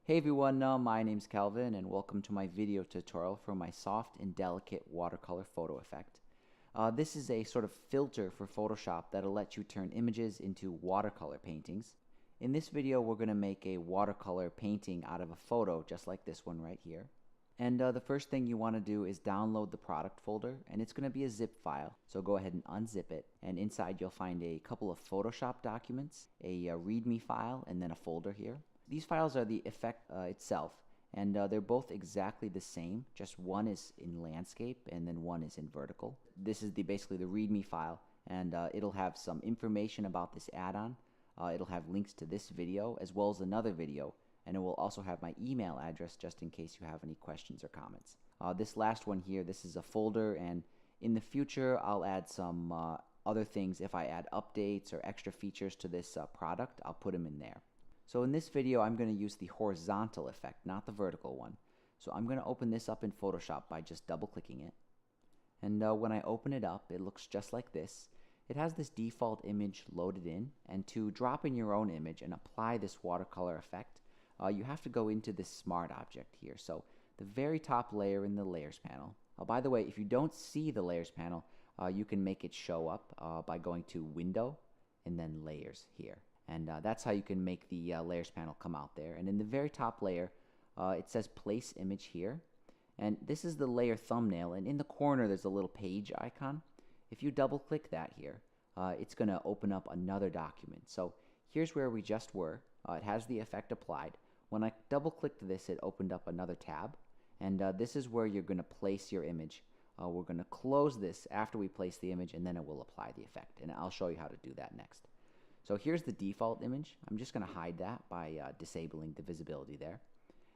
Hey everyone, my name's Calvin and welcome to my video tutorial for my soft and delicate watercolor photo effect. This is a sort of filter for Photoshop that'll let you turn images into watercolor paintings. In this video we're going to make a watercolor painting out of a photo just like this one right here. And the first thing you want to do is download the product folder, and it's going to be a zip file. So go ahead and unzip it, and inside you'll find a couple of Photoshop documents, a README file, and then a folder here. These files are the effect itself, and they're both exactly the same, just one is in landscape and then one is in vertical. This is basically the README file, and it'll have some information about this add-on. It'll have links to this video as well as another video, and it will also have my email address just in case you have any questions or comments. This last one here, this is a folder, and in the future I'll add some other things. If I add updates or extra features to this product, I'll put them in there. So in this video I'm going to use the horizontal effect, not the vertical one. So I'm going to open this up in Photoshop by just double clicking it. And when I open it up, it looks just like this. It has this default image loaded in, and to drop in your own image and apply this watercolor effect, you have to go into this smart object here. So the very top layer in the layers panel. By the way, if you don't see the layers panel, you can make it show up by going to Window and then Layers here. And that's how you can make the layers panel come out there. And in the very top layer, it says Place Image here. And this is the layer thumbnail, and in the corner there's a little page icon. If you double click that here, it's going to open up another document. So here's where we just were. It has the effect applied. When I double clicked this, it opened up another tab, and this is where you're going to place your image. We're going to close this after we place the image, and then it will apply the effect, and I'll show you how to do that next. So here's the default image. I'm just going to hide that by disabling the visibility there,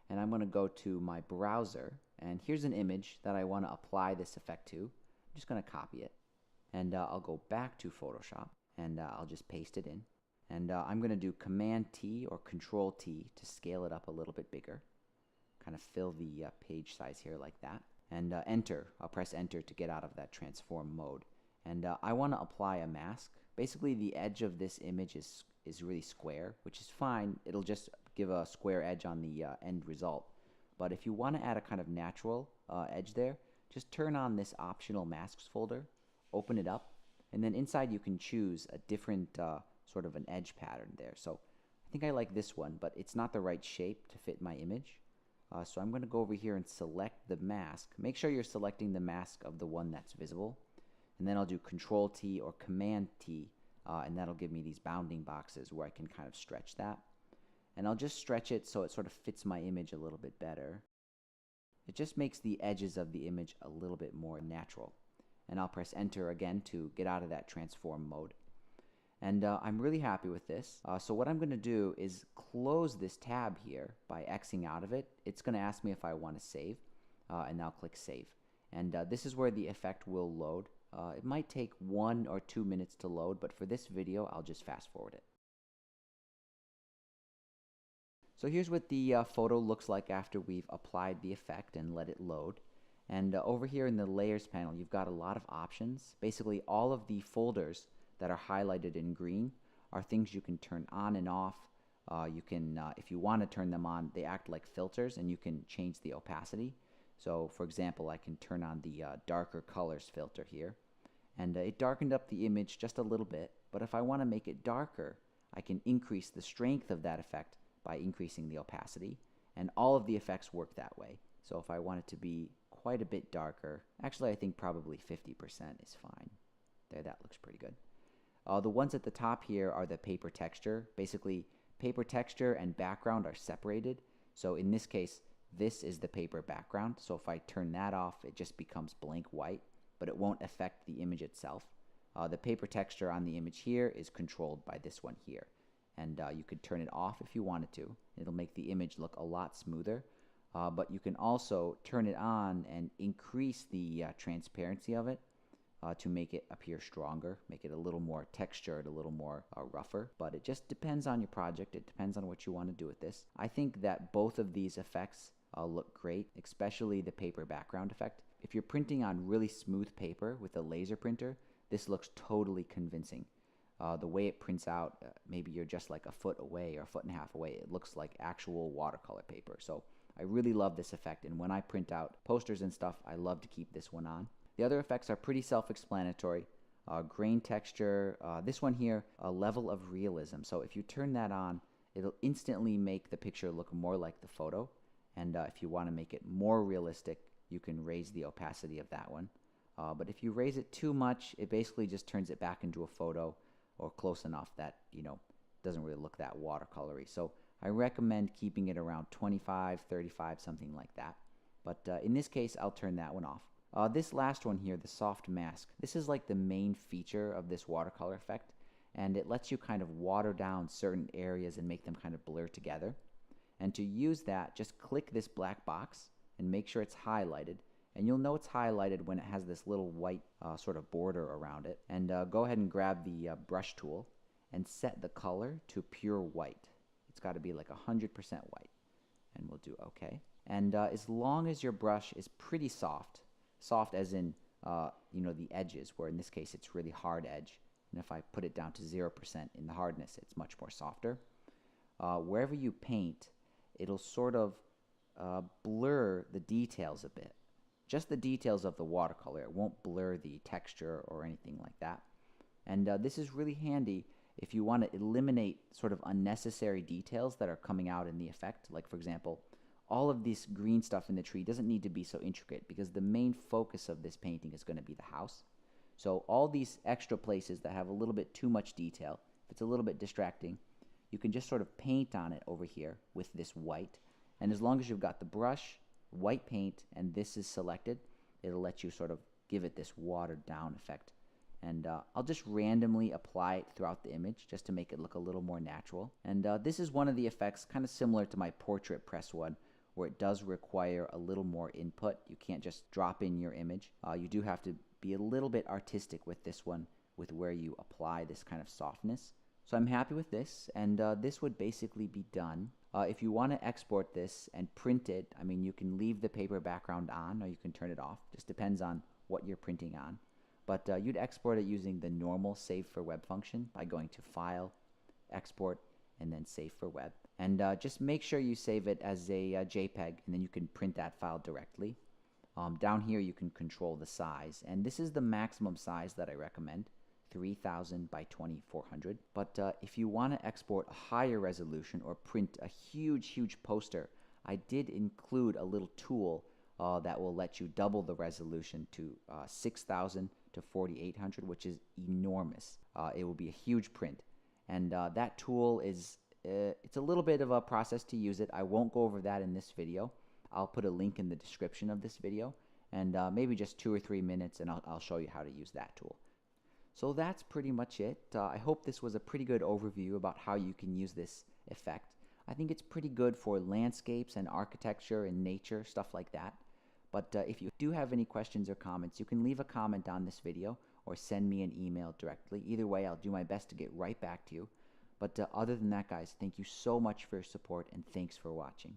and I'm going to go to my browser, and here's an image that I want to apply this effect to. I'm just going to copy it, and I'll go back to Photoshop, and I'll just paste it in. And I'm going to do Command T or Control T to scale it up a little bit bigger. Kind of fill the page size here like that. And Enter. I'll press Enter to get out of that transform mode. And I want to apply a mask. Basically the edge of this image is really square, which is fine. It'll just give a square edge on the end result. But if you want to add a kind of natural edge there, just turn on this optional masks folder, open it up, and then inside you can choose a different sort of an edge pattern there. So I think I like this one, but it's not the right shape to fit my image. So I'm going to go over here and select the mask. Make sure you're selecting the mask of the one that's visible. And then I'll do Control T or Command T, and that'll give me these bounding boxes where I can kind of stretch that. And I'll just stretch it so it sort of fits my image a little bit better. It just makes the edges of the image a little bit more natural. And I'll press Enter again to get out of that transform mode. And I'm really happy with this. So what I'm going to do is close this tab here by Xing out of it. It's going to ask me if I want to save, and I'll click Save. And this is where the effect will load. It might take 1 or 2 minutes to load, but for this video, I'll just fast forward it. So here's what the photo looks like after we've applied the effect and let it load. And over here in the Layers panel, you've got a lot of options. Basically, all of the folders that are highlighted in green are things you can turn on and off. You can, if you want to turn them on, they act like filters, and you can change the opacity. So for example, I can turn on the darker colors filter here, and it darkened up the image just a little bit. But if I want to make it darker, I can increase the strength of that effect by increasing the opacity, and all of the effects work that way. So if I want it to be quite a bit darker, actually I think probably 50% is fine. There, that looks pretty good. The ones at the top here are the paper texture. Basically, paper texture and background are separated. So in this case, this is the paper background. So if I turn that off, it just becomes blank white, but it won't affect the image itself. The paper texture on the image here is controlled by this one here. And you could turn it off if you wanted to. It'll make the image look a lot smoother. But you can also turn it on and increase the transparency of it. To make it appear stronger, make it a little more textured, a little more rougher. But it just depends on your project. It depends on what you want to do with this. I think that both of these effects look great, especially the paper background effect. If you're printing on really smooth paper with a laser printer, this looks totally convincing. the way it prints out, maybe you're just like a foot away or a foot and a half away. It looks like actual watercolor paper. So I really love this effect, and when I print out posters and stuff, I love to keep this one on. The other effects are pretty self-explanatory. Grain texture, this one here, a level of realism. So if you turn that on, it'll instantly make the picture look more like the photo. And if you want to make it more realistic, you can raise the opacity of that one. But if you raise it too much, it basically just turns it back into a photo, or close enough that, doesn't really look that watercolory. So I recommend keeping it around 25, 35, something like that. But in this case, I'll turn that one off. This last one here, the soft mask, this is like the main feature of this watercolor effect, and it lets you kind of water down certain areas and make them kind of blur together. And to use that, just click this black box and make sure it's highlighted. And you'll know it's highlighted when it has this little white sort of border around it. And go ahead and grab the brush tool and set the color to pure white. It's got to be like 100% white. And we'll do OK. And as long as your brush is pretty soft, soft as in the edges, where in this case it's really hard edge. And if I put it down to 0% in the hardness, it's much more softer. Wherever you paint, it'll sort of blur the details a bit. Just the details of the watercolor. It won't blur the texture or anything like that. And this is really handy if you want to eliminate sort of unnecessary details that are coming out in the effect. Like, for example, all of this green stuff in the tree doesn't need to be so intricate, because the main focus of this painting is going to be the house. So all these extra places that have a little bit too much detail, if it's a little bit distracting, you can just sort of paint on it over here with this white. And as long as you've got the brush, white paint, and this is selected, it'll let you sort of give it this watered down effect. And I'll just randomly apply it throughout the image just to make it look a little more natural. And this is one of the effects kind of similar to my portrait press one, where it does require a little more input. You can't just drop in your image. You do have to be a little bit artistic with this one, with where you apply this kind of softness. So I'm happy with this, and this would basically be done. If you want to export this and print it, I mean, you can leave the paper background on, or you can turn it off. Just depends on what you're printing on. But you'd export it using the normal Save for Web function by going to File, Export, and then Save for Web. And just make sure you save it as a JPEG, and then you can print that file directly. Down here, you can control the size, and this is the maximum size that I recommend. 3000 by 2400. But if you want to export a higher resolution or print a huge poster, I did include a little tool that will let you double the resolution to 6000 to 4800, which is enormous. It will be a huge print, and that tool is it's a little bit of a process to use it. I won't go over that in this video. I'll put a link in the description of this video, and maybe just 2 or 3 minutes, and I'll show you how to use that tool. So that's pretty much it. I hope this was a pretty good overview about how you can use this effect. I think it's pretty good for landscapes and architecture and nature, stuff like that. But if you do have any questions or comments, you can leave a comment on this video or send me an email directly. Either way, I'll do my best to get right back to you. But other than that, guys, thank you so much for your support, and thanks for watching.